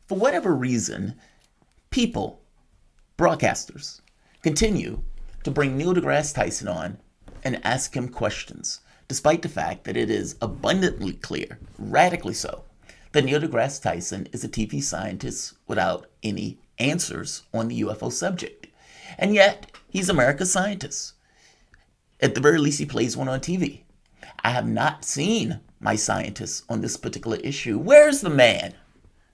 For whatever reason, people, broadcasters, continue to bring Neil deGrasse Tyson on and ask him questions, despite the fact that it is abundantly clear, radically so, that Neil deGrasse Tyson is a TV scientist without any answers on the UFO subject. And yet, he's America's scientist. At the very least, he plays one on TV. I have not seen my scientist on this particular issue. Where's the man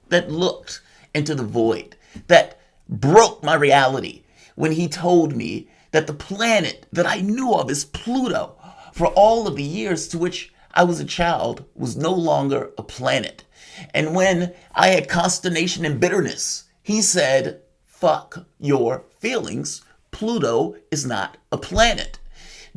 that looked into the void, that broke my reality when he told me that the planet that I knew of is Pluto, for all of the years to which I was a child, was no longer a planet? And when I had consternation and bitterness, he said, fuck your feelings. Pluto is not a planet.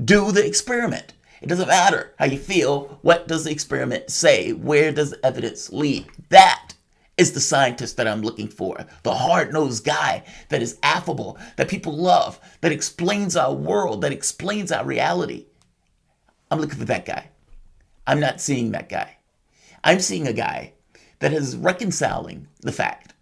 Do the experiment. It doesn't matter how you feel. What does the experiment say? Where does the evidence lead? That is the scientist that I'm looking for. The hard-nosed guy that is affable, that people love, that explains our world, that explains our reality. I'm looking for that guy. I'm not seeing that guy. I'm seeing a guy that is reconciling the fact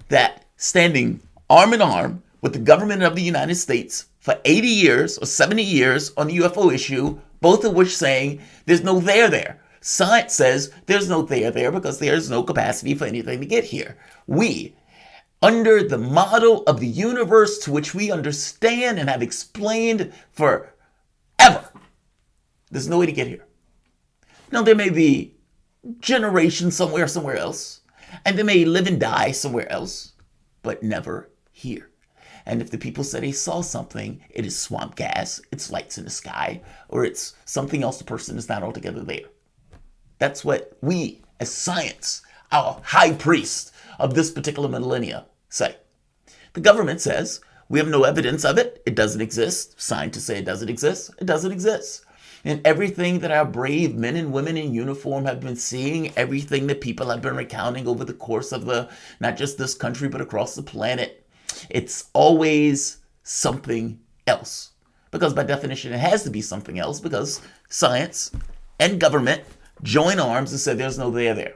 that standing arm in arm with the government of the United States for 80 years or 70 years on the UFO issue, both of which saying there's no there. Science says there's no there because there's no capacity for anything to get here. We, under the model of the universe to which we understand and have explained forever, there's no way to get here. Now, there may be generations somewhere else, and they may live and die somewhere else, but never here. And if the people say they saw something, it is swamp gas, it's lights in the sky, or it's something else, the person is not altogether there. That's what we, as science, our high priest of this particular millennia, say. The government says, we have no evidence of it, it doesn't exist. Scientists say it doesn't exist, it doesn't exist. And everything that our brave men and women in uniform have been seeing, everything that people have been recounting over the course of not just this country, but across the planet, it's always something else. Because by definition, it has to be something else, because science and government join arms and say there's no there.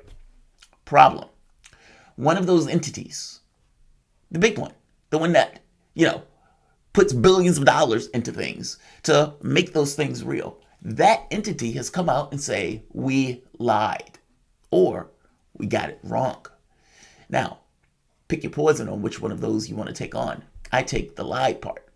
Problem. One of those entities, the big one, the one that, puts billions of dollars into things to make those things real, that entity has come out and say, we lied, or we got it wrong. Now, pick your poison on which one of those you want to take on. I take the lie part.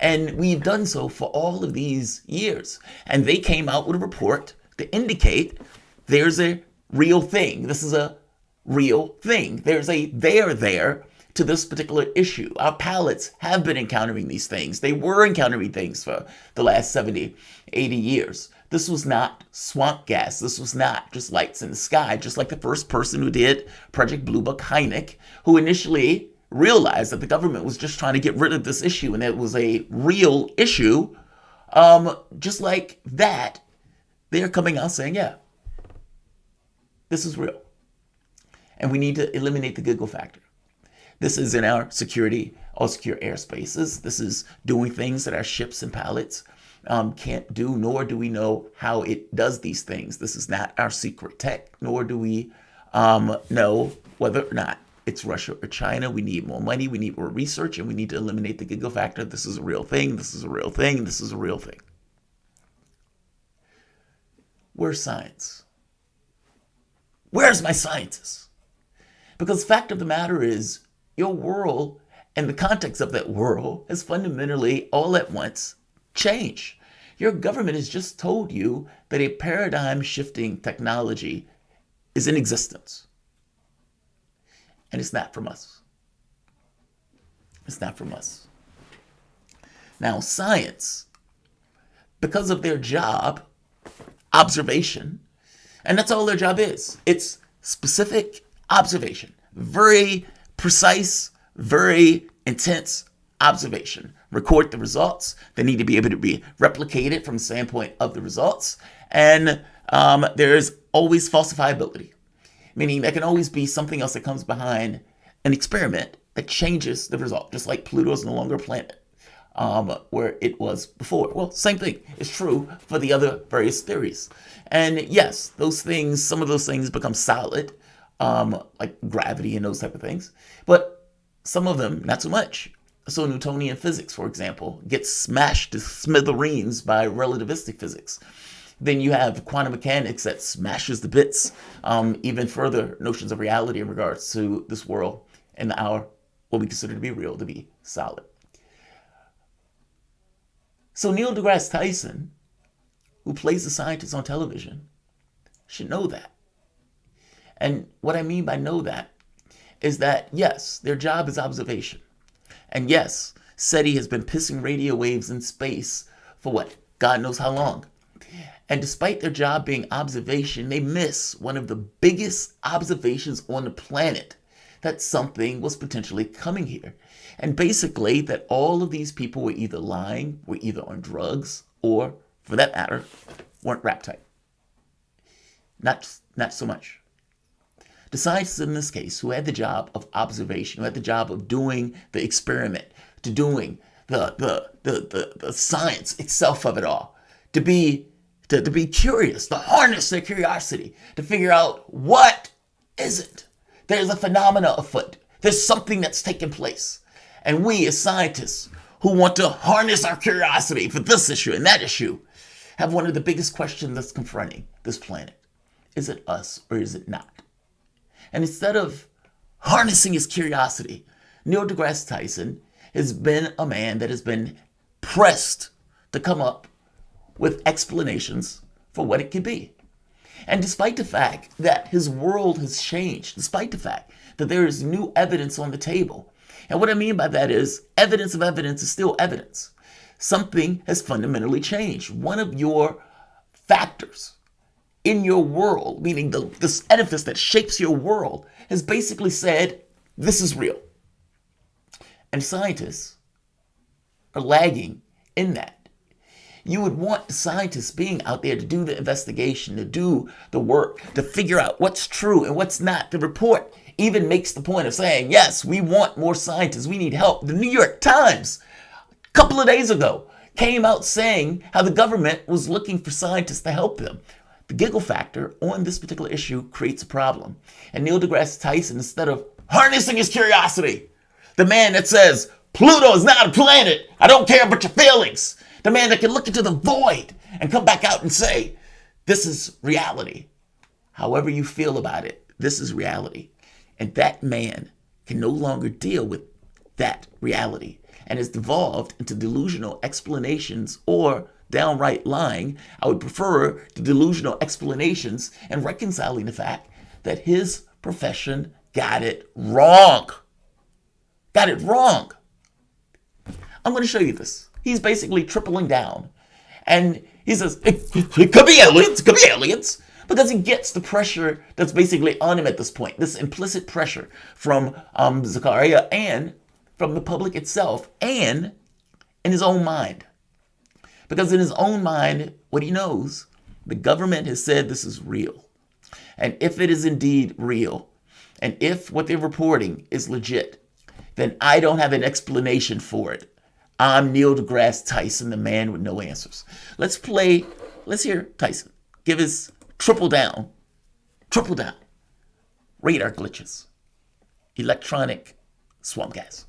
And we've done so for all of these years. And they came out with a report to indicate there's a real thing. This is a real thing. There's a there to this particular issue. Our pilots have been encountering these things. They were encountering things for the last 70, 80 years. This was not swamp gas. This was not just lights in the sky, just like the first person who did Project Blue Book, Hynek, who initially realized that the government was just trying to get rid of this issue and it was a real issue. Just like that, they're coming out saying, yeah, this is real. And we need to eliminate the giggle factor. This is in our security, all secure airspaces. This is doing things that our ships and pilots can't do, nor do we know how it does these things. This is not our secret tech, nor do we know whether or not it's Russia or China. We need more money, we need more research, and we need to eliminate the giggle factor. This is a real thing, this is a real thing, this is a real thing. Where's science? Where's my scientists? Because the fact of the matter is, your world and the context of that world has fundamentally, all at once, changed. Your government has just told you that a paradigm-shifting technology is in existence. And it's not from us. It's not from us. Now, science, because of their job, observation, and that's all their job is. It's specific observation. Very precise, very intense observation. Record the results. They need to be able to be replicated from the standpoint of the results. And there's always falsifiability, meaning there can always be something else that comes behind an experiment that changes the result, just like Pluto is no longer a planet where it was before. Well, same thing is true for the other various theories. And yes, those things, some of those things become solid like gravity and those type of things. But some of them, not so much. So Newtonian physics, for example, gets smashed to smithereens by relativistic physics. Then you have quantum mechanics that smashes the bits, even further notions of reality in regards to this world and our, what we consider to be real, to be solid. So Neil deGrasse Tyson, who plays the scientist on television, should know that. And what I mean by know that is that, yes, their job is observation. And yes, SETI has been pissing radio waves in space for what? God knows how long. And despite their job being observation, they miss one of the biggest observations on the planet, that something was potentially coming here. And basically that all of these people were either lying, were either on drugs, or, for that matter, weren't wrapped tight. Not so much. The scientists in this case, who had the job of observation, who had the job of doing the experiment, to doing the science itself of it all, to be curious, to harness their curiosity, to figure out what is it. There's a phenomena afoot. There's something that's taking place. And we as scientists who want to harness our curiosity for this issue and that issue have one of the biggest questions that's confronting this planet. Is it us or is it not? And instead of harnessing his curiosity, Neil deGrasse Tyson has been a man that has been pressed to come up with explanations for what it could be. And despite the fact that his world has changed, despite the fact that there is new evidence on the table, and what I mean by that is evidence of evidence is still evidence. Something has fundamentally changed. One of your factors in your world, meaning this edifice that shapes your world, has basically said, this is real. And scientists are lagging in that. You would want the scientists being out there to do the investigation, to do the work, to figure out what's true and what's not. The report even makes the point of saying, yes, we want more scientists. We need help. The New York Times, a couple of days ago, came out saying how the government was looking for scientists to help them. The giggle factor on this particular issue creates a problem. And Neil deGrasse Tyson, instead of harnessing his curiosity, the man that says, Pluto is not a planet, I don't care about your feelings, the man that can look into the void and come back out and say, this is reality. However you feel about it, this is reality. And that man can no longer deal with that reality and has devolved into delusional explanations or downright lying. I would prefer the delusional explanations and reconciling the fact that his profession got it wrong. Got it wrong. I'm going to show you this. He's basically tripling down. And he says, it could be aliens, it could be aliens. Because he gets the pressure that's basically on him at this point. This implicit pressure from Zakaria and from the public itself and in his own mind. Because in his own mind, what he knows, the government has said this is real. And if it is indeed real, and if what they're reporting is legit, then I don't have an explanation for it. I'm Neil deGrasse Tyson, the man with no answers. Let's hear Tyson give his triple down, radar glitches, electronic swamp gas.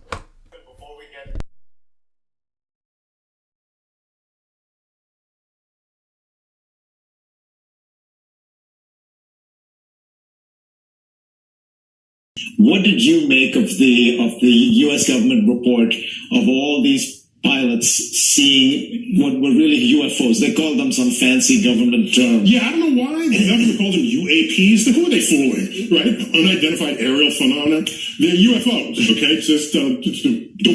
What did you make of the U.S. government report of all these pilots seeing what were really UFOs? They called them some fancy government term. Yeah, I don't know why the government calls them UAPs. Who are they fooling, right? Unidentified aerial phenomena. They're UFOs, okay? Just don't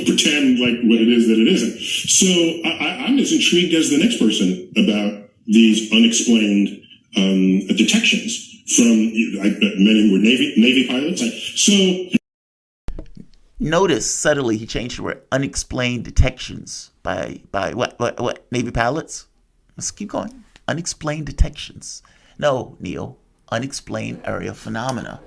pretend like what it is that it isn't. So I'm as intrigued as the next person about these unexplained detections from, many were Navy pilots. So notice subtly he changed the word unexplained detections by what Navy pilots. Let's keep going. Unexplained detections. No, Neil, unexplained aerial phenomena.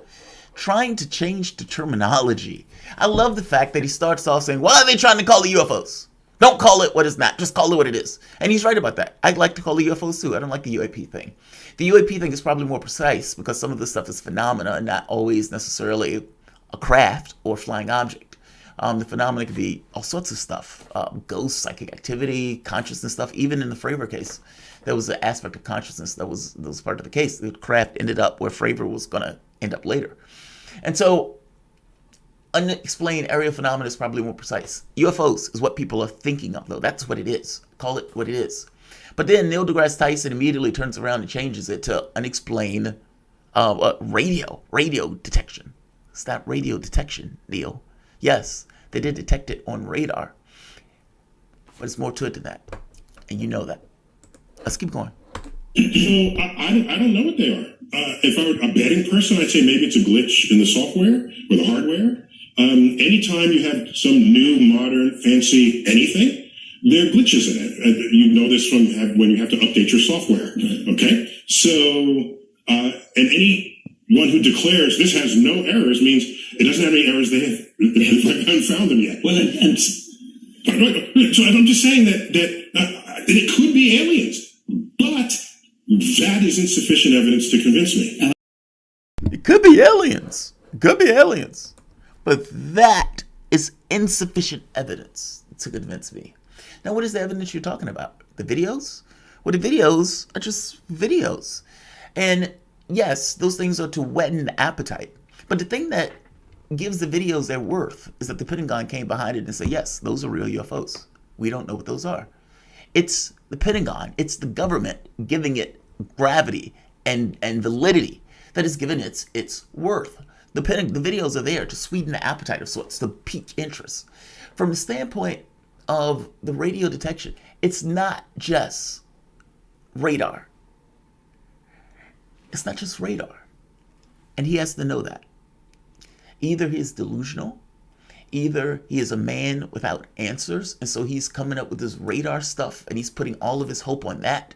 Trying to change the terminology. I love the fact that he starts off saying, why are they trying to call it UFOs? Don't call it what it's not. Just call it what it is. And he's right about that. I like to call it UFOs too. I don't like the UAP thing. The UAP thing is probably more precise because some of this stuff is phenomena and not always necessarily a craft or flying object. The phenomena could be all sorts of stuff. Ghosts, psychic activity, consciousness stuff. Even in the Fravor case, there was an aspect of consciousness that was part of the case. The craft ended up where Fravor was going to end up later. And so unexplained aerial phenomena is probably more precise. UFOs is what people are thinking of, though. That's what it is. Call it what it is. But then Neil deGrasse Tyson immediately turns around and changes it to unexplained radio detection. It's not radio detection, Neil. Yes, they did detect it on radar. But it's more to it than that. And you know that. Let's keep going. So I don't know what they are. If I were a betting person, I'd say maybe it's a glitch in the software or the hardware. Anytime you have some new, modern, fancy anything, there are glitches in it. You know this from when you have to update your software. Okay? So, and anyone who declares this has no errors means it doesn't have any errors. They haven't found them yet. Well, and so I'm just saying that it could be aliens, but that is insufficient evidence to convince me. It could be aliens. It could be aliens. But that is insufficient evidence to convince me. Now, what is the evidence you're talking about? The videos? Well, the videos are just videos. And yes, those things are to whet the appetite. But the thing that gives the videos their worth is that the Pentagon came behind it and said, yes, those are real UFOs. We don't know what those are. It's the Pentagon. It's the government giving it gravity and validity that is given its worth. The videos are there to sweeten the appetite of sorts, to pique interest. From the standpoint of the radio detection, it's not just radar. It's not just radar. And he has to know that. Either he is delusional, either he is a man without answers, and so he's coming up with this radar stuff and he's putting all of his hope on that.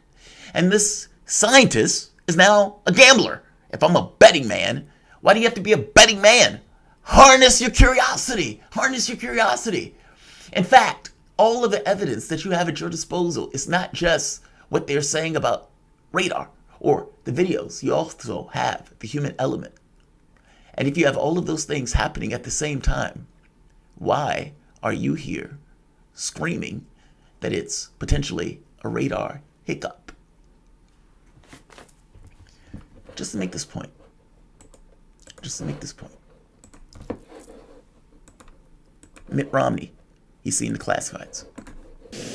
And this scientist is now a gambler. If I'm a betting man, why do you have to be a betting man? Harness your curiosity. Harness your curiosity. In fact, all of the evidence that you have at your disposal is not just what they're saying about radar or the videos. You also have the human element. And if you have all of those things happening at the same time, why are you here screaming that it's potentially a radar hiccup? Just to make this point. Mitt Romney, he's seen the classifieds.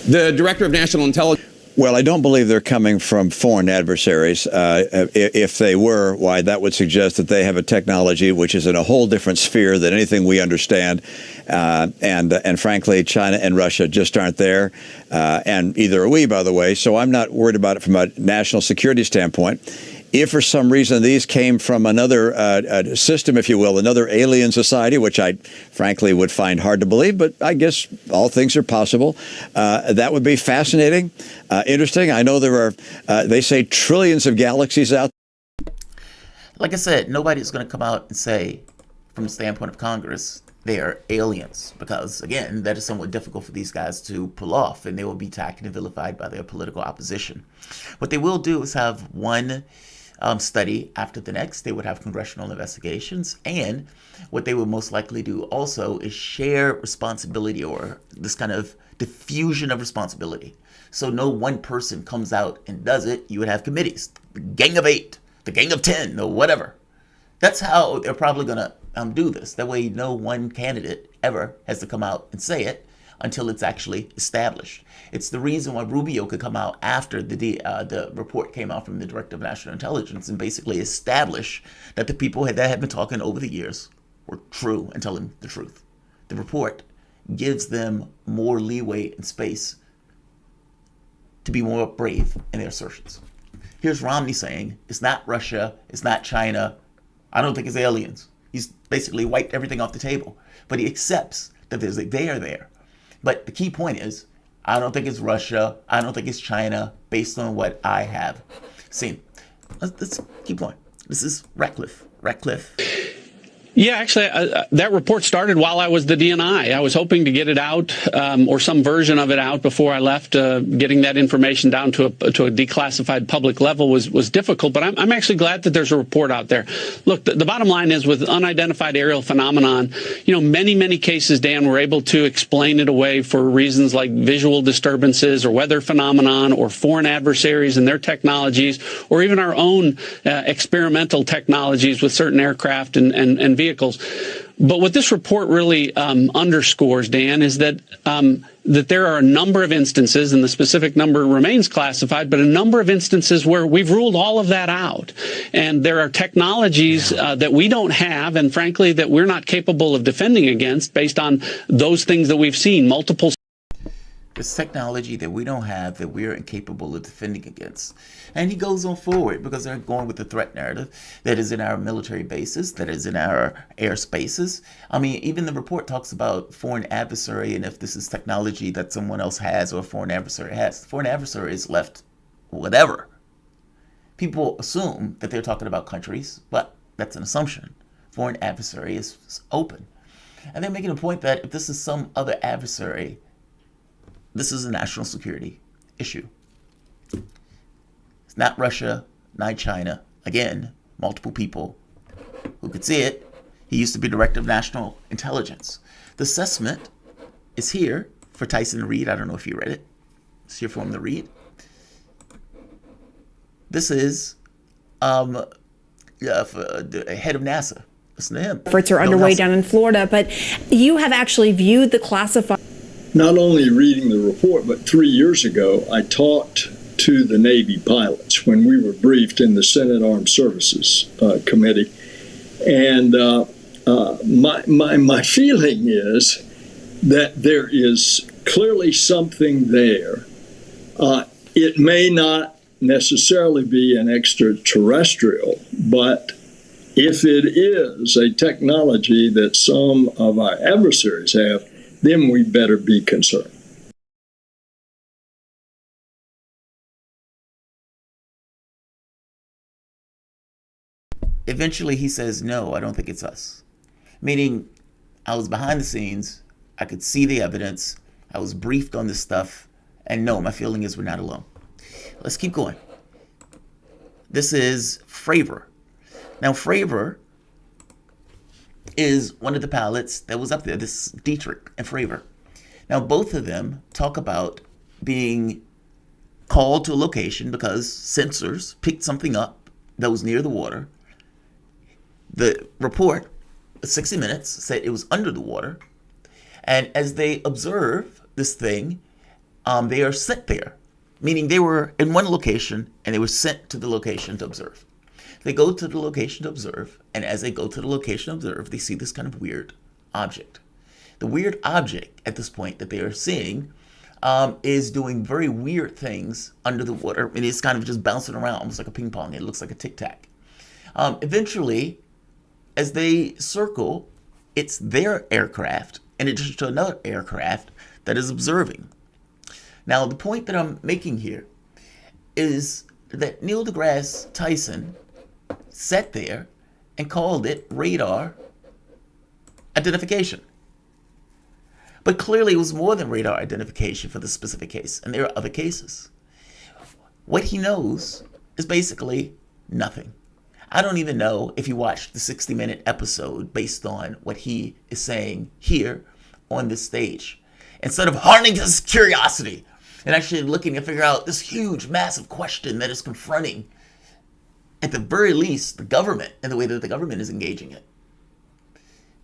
The Director of National Intelligence. Well, I don't believe they're coming from foreign adversaries. If they were, why, that would suggest that they have a technology which is in a whole different sphere than anything we understand. And frankly, China and Russia just aren't there. And either are we, by the way. So I'm not worried about it from a national security standpoint. If for some reason these came from another system, if you will, another alien society, which I frankly would find hard to believe, but I guess all things are possible, that would be fascinating, interesting. I know there are, they say, trillions of galaxies out there. Like I said, nobody's going to come out and say, from the standpoint of Congress, they are aliens, because, again, that is somewhat difficult for these guys to pull off, and they will be attacked and vilified by their political opposition. What they will do is have one study after the next. They would have congressional investigations, and what they would most likely do also is share responsibility, or this kind of diffusion of responsibility. So no one person comes out and does it. You would have committees, the gang of 8, the gang of 10, or whatever. That's how they're probably going to do this. That way no one candidate ever has to come out and say it until it's actually established. It's the reason why Rubio could come out after the report came out from the Director of National Intelligence and basically establish that the people that had been talking over the years were true and telling the truth. The report gives them more leeway and space to be more brave in their assertions. Here's Romney saying, it's not Russia, it's not China, I don't think it's aliens. He's basically wiped everything off the table. But he accepts that there's a they are there. But the key point is, I don't think it's Russia. I don't think it's China, based on what I have seen. Let's keep going. This is Ratcliffe. Yeah, actually, that report started while I was the DNI. I was hoping to get it out, or some version of it out before I left. Getting that information down to a declassified public level was difficult, but I'm actually glad that there's a report out there. Look, the bottom line is, with unidentified aerial phenomenon, many cases, Dan, were able to explain it away for reasons like visual disturbances or weather phenomenon or foreign adversaries and their technologies, or even our own experimental technologies with certain aircraft and vehicles. But what this report really underscores, Dan, is that that there are a number of instances, and the specific number remains classified, but a number of instances where we've ruled all of that out. And there are technologies that we don't have, and frankly, that we're not capable of defending against based on those things that we've seen, multiple. This technology that we don't have, that we're incapable of defending against. And he goes on forward because they're going with the threat narrative that is in our military bases, that is in our airspaces. I mean, even the report talks about foreign adversary, and if this is technology that someone else has or a foreign adversary has. The foreign adversary is left whatever. People assume that they're talking about countries, but that's an assumption. Foreign adversary is open. And they're making a point that if this is some other adversary, this is a national security issue. It's not Russia, not China. Again, multiple people who could see it. He used to be director of national intelligence. The assessment is here for Tyson to read. I don't know if you read it. It's here for him to read. This is for the head of NASA. Listen to him. Efforts are underway down in Florida, but you have actually viewed the classified. Not only reading the report, but 3 years ago, I talked to the Navy pilots when we were briefed in the Senate Armed Services Committee. And my feeling is that there is clearly something there. It may not necessarily be an extraterrestrial, but if it is a technology that some of our adversaries have, then we better be concerned. Eventually he says, no, I don't think it's us. Meaning, I was behind the scenes, I could see the evidence, I was briefed on this stuff, and no, my feeling is we're not alone. Let's keep going. This is Fravor. Now, Fravor is one of the pilots that was up there. This is Dietrich and Fravor. Now, both of them talk about being called to a location because sensors picked something up that was near the water. The report, 60 Minutes, said it was under the water. And as they observe this thing, they are sent there, meaning they were in one location and they were sent to the location to observe. They go to the location to observe, and as they go to the location to observe, they see this kind of weird object. The weird object at this point that they are seeing is doing very weird things under the water. And it's kind of just bouncing around, almost like a ping pong. It looks like a tic-tac. Eventually, as they circle, it's their aircraft, in addition to another aircraft that is observing. Now, the point that I'm making here is that Neil deGrasse Tyson sat there and called it radar identification. But clearly it was more than radar identification for this specific case, and there are other cases. What he knows is basically nothing. I don't even know if you watched the 60-minute episode based on what he is saying here on this stage. Instead of harnessing his curiosity and actually looking to figure out this huge, massive question that is confronting, at the very least, the government and the way that the government is engaging it.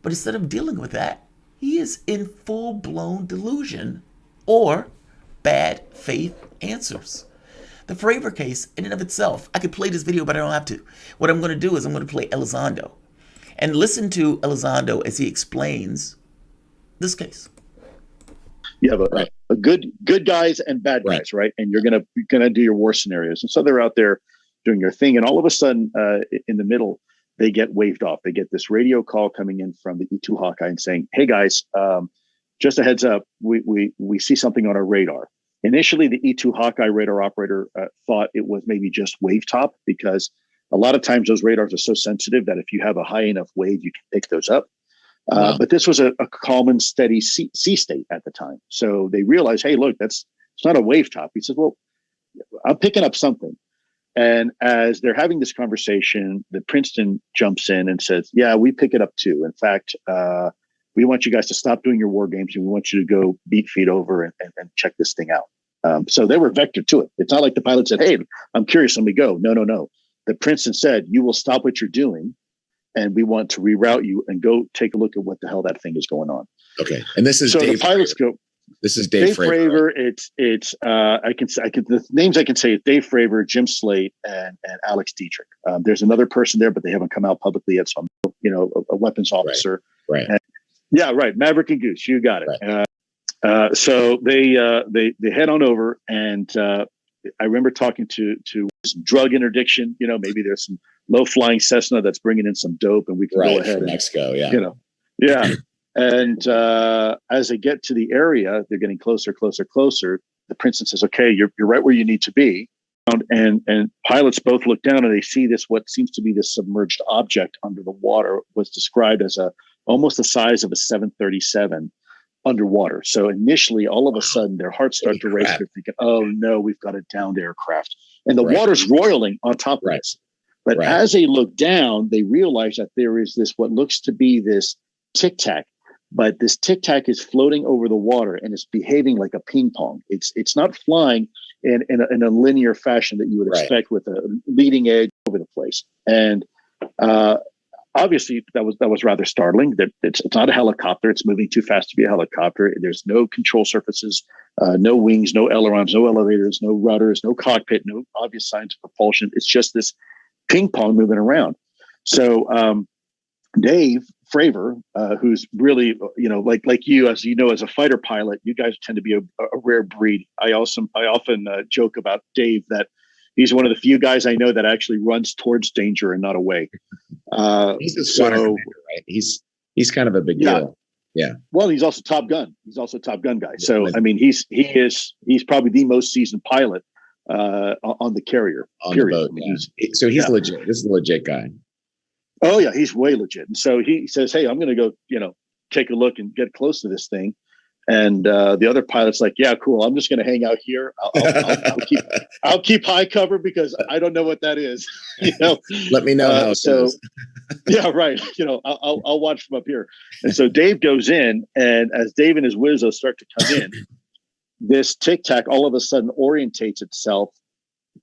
But instead of dealing with that, he is in full-blown delusion or bad faith answers. The Fravor case, in and of itself, I could play this video, but I don't have to. What I'm going to do is I'm going to play Elizondo and listen to Elizondo as he explains this case. You have a good guys and bad guys, right? And you're gonna do your war scenarios, and so they're out there doing their thing, and all of a sudden, in the middle, they get waved off. They get this radio call coming in from the E2 Hawkeye and saying, "Hey guys, just a heads up, we see something on our radar." Initially, the E2 Hawkeye radar operator thought it was maybe just wavetop because A lot of times those radars are so sensitive that if you have a high enough wave, you can pick those up. But this was a calm and steady sea state at the time. So they realized, hey, look, it's not a wave top. He says, well, I'm picking up something. And as they're having this conversation, the Princeton jumps in and says, yeah, we pick it up too. In fact, we want you guys to stop doing your war games and we want you to go beat feet over and check this thing out. So they were vectored to it. It's not like the pilot said, hey, I'm curious, let me go. No. The Princeton said, you will stop what you're doing and we want to reroute you and go take a look at what the hell that thing is going on. Okay. And this is so Dave the pilots Fravor. go. This is Dave Fravor. Right? It's the names I can say is Dave Fravor, Jim Slate, and Alex Dietrich. There's another person there, but they haven't come out publicly yet. So I'm, a weapons officer. Right. And, yeah, right. Maverick and Goose, you got it. Right. So they head on over, and I remember talking to some drug interdiction. Maybe there's some low flying Cessna that's bringing in some dope, and we can go ahead from Mexico. Yeah. Yeah. And as they get to the area, they're getting closer. The Princeton says, okay, you're right where you need to be. And pilots both look down and they see this, what seems to be this submerged object under the water was described as almost the size of a 737 underwater. So initially, all of a sudden, their hearts start to race. They're thinking, oh no, we've got a downed aircraft. And the water's roiling on top of this. But as they look down, they realize that there is this, what looks to be this tic-tac. But this tic-tac is floating over the water and it's behaving like a ping pong. It's not flying in a linear fashion that you would expect with a leading edge over the place. And obviously that was rather startling. That it's not a helicopter. It's moving too fast to be a helicopter. There's no control surfaces, no wings, no ailerons, no elevators, no rudders, no cockpit, no obvious signs of propulsion. It's just this ping pong moving around. So Dave Fravor, who's really, like you, as you know, as a fighter pilot, you guys tend to be a rare breed. I often joke about Dave that he's one of the few guys I know that actually runs towards danger and not away. He's a squadron commander, right? He's kind of a big deal. Yeah. Well, he's also Top Gun. He's also a Top Gun guy. So I mean, he's probably the most seasoned pilot on the carrier. On the boat. So he's legit. This is a legit guy. Oh yeah, he's way legit. And so he says, "Hey, I'm going to go, take a look and get close to this thing." And the other pilot's like, "Yeah, cool. I'm just going to hang out here. I'll keep high cover because I don't know what that is." Let me know how it is. Yeah, right. I'll watch from up here. And so Dave goes in, and as Dave and his Wizzo start to come in, this tic-tac all of a sudden orientates itself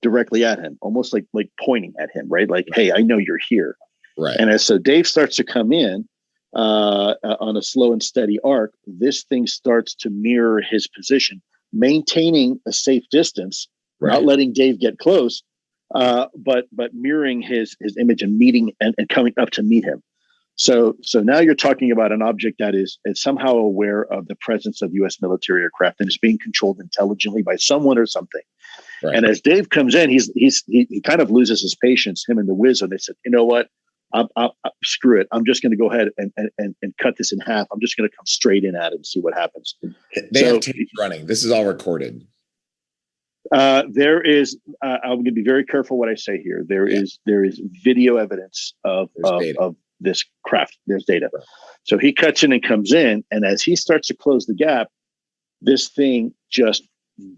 directly at him, almost like pointing at him, right? Like, "Hey, I know you're here." Right. And so Dave starts to come in on a slow and steady arc, this thing starts to mirror his position, maintaining a safe distance, not letting Dave get close, but mirroring his image and meeting and coming up to meet him. So now you're talking about an object that is somehow aware of the presence of U.S. military aircraft and is being controlled intelligently by someone or something. Right. And as Dave comes in, he kind of loses his patience, him and the Wiz, and they said, "You know what? Screw it. I'm just going to go ahead and cut this in half. I'm just going to come straight in at it and see what happens." They have tapes running. This is all recorded. There is. I'm going to be very careful what I say here. There is video evidence of this craft. There's data. Right. So he cuts in and comes in, and as he starts to close the gap, this thing just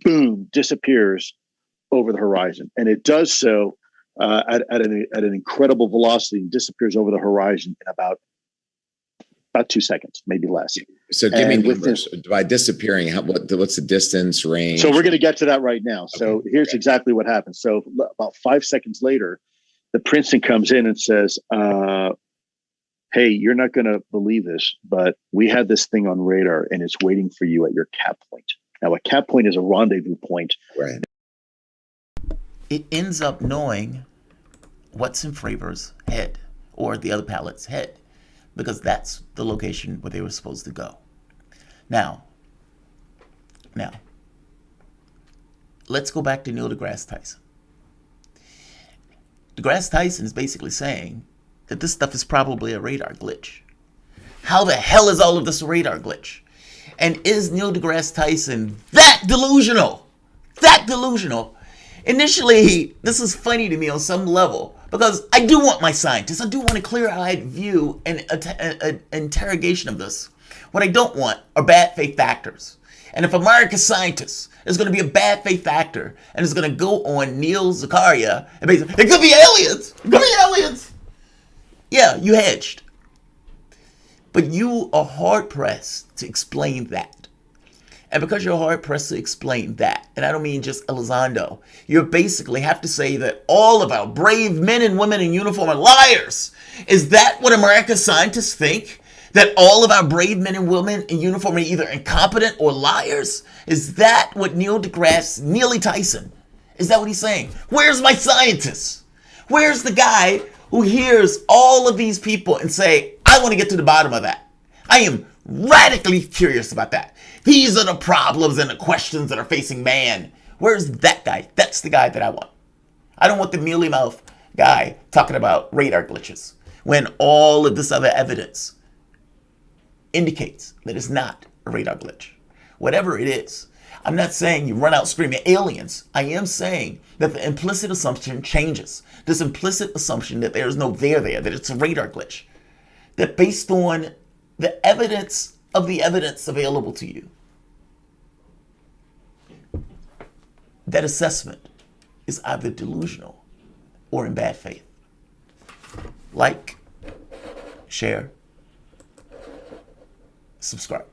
boom disappears over the horizon, and it does so. At an incredible velocity, and disappears over the horizon in about 2 seconds, maybe less. So give me numbers. By disappearing, what's the distance, range? So we're going to get to that right now. So here's exactly what happens. So about 5 seconds later, the Princeton comes in and says, "Hey, you're not going to believe this, but we had this thing on radar and it's waiting for you at your cap point." Now, a cap point is a rendezvous point. Right. It ends up knowing what's in Fravor's head or the other pilot's head, because that's the location where they were supposed to go. Now, let's go back to Neil deGrasse Tyson. deGrasse Tyson is basically saying that this stuff is probably a radar glitch. How the hell is all of this a radar glitch? And is Neil deGrasse Tyson that delusional? Initially, this is funny to me on some level, Because I do want my scientists, I do want a clear-eyed view and interrogation of this. What I don't want are bad faith actors. And if America's scientist is going to be a bad faith actor and is going to go on Neil Zakaria and basically, it could be aliens, it could be aliens. Yeah, you hedged. But you are hard-pressed to explain that. And because you're hard-pressed to explain that, and I don't mean just Elizondo, you basically have to say that all of our brave men and women in uniform are liars. Is that what America's scientists think? That all of our brave men and women in uniform are either incompetent or liars? Is that what Neil deGrasse Tyson, is that what he's saying? Where's my scientists? Where's the guy who hears all of these people and say, I want to get to the bottom of that? I am radically curious about that. These are the problems and the questions that are facing man. Where's that guy? That's the guy that I want. I don't want the mealy mouth guy talking about radar glitches when all of this other evidence indicates that it's not a radar glitch. Whatever it is, I'm not saying you run out screaming aliens. I am saying that the implicit assumption changes. This implicit assumption that there's no there, that it's a radar glitch. That based on the evidence of the evidence available to you, that assessment is either delusional or in bad faith. Like, share, subscribe.